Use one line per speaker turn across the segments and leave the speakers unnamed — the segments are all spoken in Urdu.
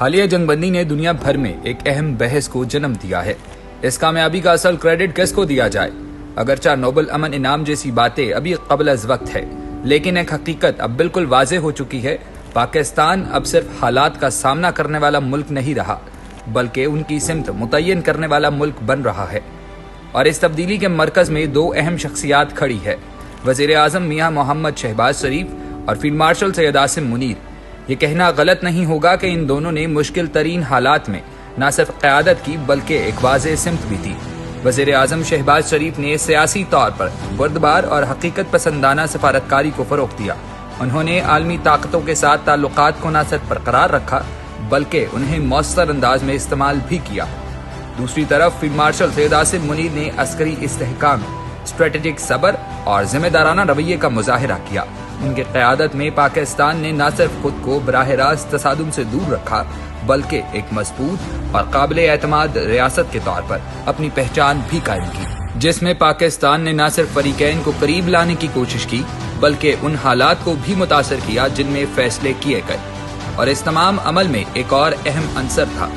حالیہ جنگ بندی نے دنیا بھر میں ایک اہم بحث کو جنم دیا ہے۔ اس کامیابی کا اصل کریڈٹ کس کو دیا جائے؟ اگرچہ نوبل امن انعام جیسی باتیں ابھی قبل از وقت ہے، لیکن ایک حقیقت اب بالکل واضح ہو چکی ہے۔ پاکستان اب صرف حالات کا سامنا کرنے والا ملک نہیں رہا، بلکہ ان کی سمت متعین کرنے والا ملک بن رہا ہے۔ اور اس تبدیلی کے مرکز میں دو اہم شخصیات کھڑی ہے، وزیر اعظم میاں محمد شہباز شریف اور فیلڈ مارشل سید عاصم منیر۔ یہ کہنا غلط نہیں ہوگا کہ ان دونوں نے مشکل ترین حالات میں نہ صرف قیادت کی بلکہ ایک واضح سمت بھی دی۔ وزیر اعظم شہباز شریف نے سیاسی طور پر بردبار اور حقیقت پسندانہ سفارتکاری کو فروغ دیا۔ انہوں نے عالمی طاقتوں کے ساتھ تعلقات کو نہ صرف برقرار رکھا بلکہ انہیں مؤثر انداز میں استعمال بھی کیا۔ دوسری طرف فیلڈ مارشل سید عاصم منیر نے عسکری استحکام، اسٹریٹجک صبر اور ذمہ دارانہ رویے کا مظاہرہ کیا۔ ان کی قیادت میں پاکستان نے نہ صرف خود کو براہ راست تصادم سے دور رکھا بلکہ ایک مضبوط اور قابل اعتماد ریاست کے طور پر اپنی پہچان بھی قائم کی، جس میں پاکستان نے نہ صرف فریقین کو قریب لانے کی کوشش کی بلکہ ان حالات کو بھی متاثر کیا جن میں فیصلے کیے گئے۔ اور اس تمام عمل میں ایک اور اہم عنصر تھا،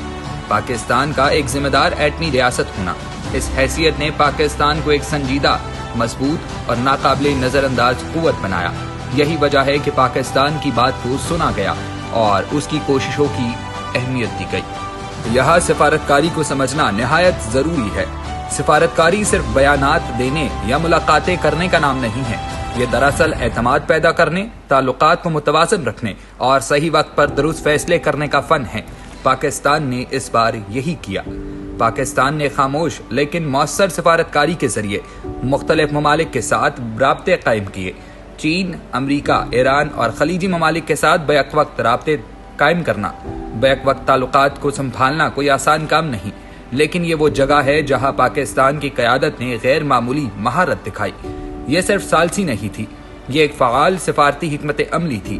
پاکستان کا ایک ذمہ دار ایٹمی ریاست ہونا۔ اس حیثیت نے پاکستان کو ایک سنجیدہ، مضبوط اور ناقابل نظر انداز قوت بنایا۔ یہی وجہ ہے کہ پاکستان کی بات کو سنا گیا اور اس کی کوششوں کی اہمیت دی گئی۔ یہاں سفارتکاری کو سمجھنا نہایت ضروری ہے۔ سفارتکاری صرف بیانات دینے یا ملاقاتیں کرنے کا نام نہیں ہے، یہ دراصل اعتماد پیدا کرنے، تعلقات کو متوازن رکھنے اور صحیح وقت پر درست فیصلے کرنے کا فن ہے۔ پاکستان نے اس بار یہی کیا۔ پاکستان نے خاموش لیکن مؤثر سفارتکاری کے ذریعے مختلف ممالک کے ساتھ رابطے قائم کیے۔ چین، امریکہ، ایران اور خلیجی ممالک کے ساتھ بیک وقت رابطے قائم کرنا، بیک وقت تعلقات کو سنبھالنا کوئی آسان کام نہیں، لیکن یہ وہ جگہ ہے جہاں پاکستان کی قیادت نے غیر معمولی مہارت دکھائی۔ یہ صرف ثالثی نہیں تھی، یہ ایک فعال سفارتی حکمت عملی تھی۔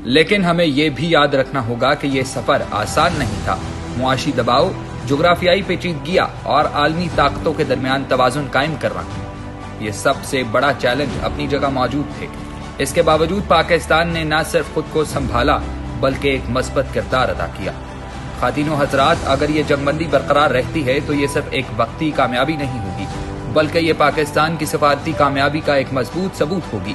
لیکن ہمیں یہ بھی یاد رکھنا ہوگا کہ یہ سفر آسان نہیں تھا۔ معاشی دباؤ، جغرافیائی پیچیدگیاں اور عالمی طاقتوں کے درمیان توازن قائم کرنا، یہ سب سے بڑا چیلنج اپنی جگہ موجود تھے۔ اس کے باوجود پاکستان نے نہ صرف خود کو سنبھالا بلکہ ایک مثبت کردار ادا کیا۔ خواتین و حضرات، اگر یہ جنگ بندی برقرار رہتی ہے تو یہ صرف ایک وقتی کامیابی نہیں ہوگی بلکہ یہ پاکستان کی سفارتی کامیابی کا ایک مضبوط ثبوت ہوگی۔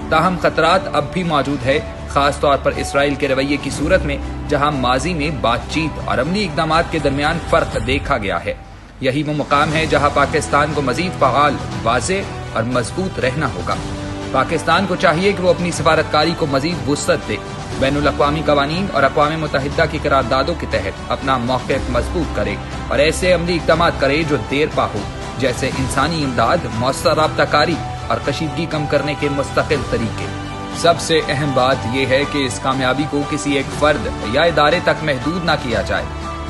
تاہم خطرات اب بھی موجود ہے، خاص طور پر اسرائیل کے رویے کی صورت میں، جہاں ماضی میں بات چیت اور عملی اقدامات کے درمیان فرق دیکھا گیا ہے۔ یہی وہ مقام ہے جہاں پاکستان کو مزید فعال، واضح اور مضبوط رہنا ہوگا۔ پاکستان کو چاہیے کہ وہ اپنی سفارتکاری کو مزید وسعت دے، بین الاقوامی قوانین اور اقوام متحدہ کی قراردادوں کے تحت اپنا موقف مضبوط کرے اور ایسے عملی اقدامات کرے جو دیر پا ہو، جیسے انسانی امداد، مؤثر رابطہ کاری اور کشیدگی کم کرنے کے مستقل طریقے۔ سب سے اہم بات یہ ہے کہ اس کامیابی کو کسی ایک فرد یا ادارے تک محدود نہ کیا جائے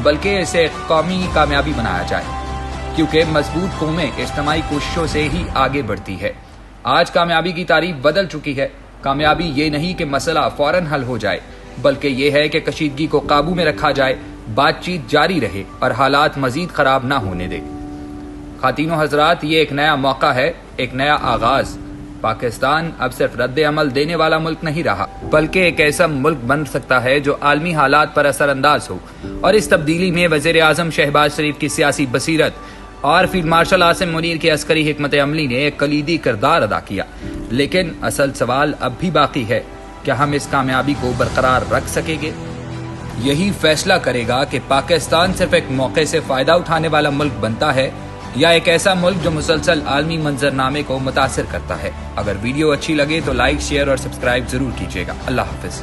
بلکہ اسے ایک قومی کامیابی بنایا جائے، کیونکہ مضبوط قومیں اجتماعی کوششوں سے ہی آگے بڑھتی ہے۔ آج کامیابی کی تعریف بدل چکی ہے۔ کامیابی یہ نہیں کہ مسئلہ فوراً حل ہو جائے بلکہ یہ ہے کہ کشیدگی کو قابو میں رکھا جائے، بات چیت جاری رہے اور حالات مزید خراب نہ ہونے دے۔ خواتین و حضرات، یہ ایک نیا موقع ہے، ایک نیا آغاز۔ پاکستان اب صرف رد عمل دینے والا ملک نہیں رہا بلکہ ایک ایسا ملک بن سکتا ہے جو عالمی حالات پر اثر انداز ہو۔ اور اس تبدیلی میں وزیر اعظم شہباز شریف کی سیاسی بصیرت اور فیلڈ مارشل عاصم منیر کی عسکری حکمت عملی نے ایک کلیدی کردار ادا کیا۔ لیکن اصل سوال اب بھی باقی ہے، کیا ہم اس کامیابی کو برقرار رکھ سکیں گے؟ یہی فیصلہ کرے گا کہ پاکستان صرف ایک موقع سے فائدہ اٹھانے والا ملک بنتا ہے یا ایک ایسا ملک جو مسلسل عالمی منظرنامے کو متاثر کرتا ہے۔ اگر ویڈیو اچھی لگے تو لائک، شیئر اور سبسکرائب ضرور کیجیے گا۔ اللہ حافظ۔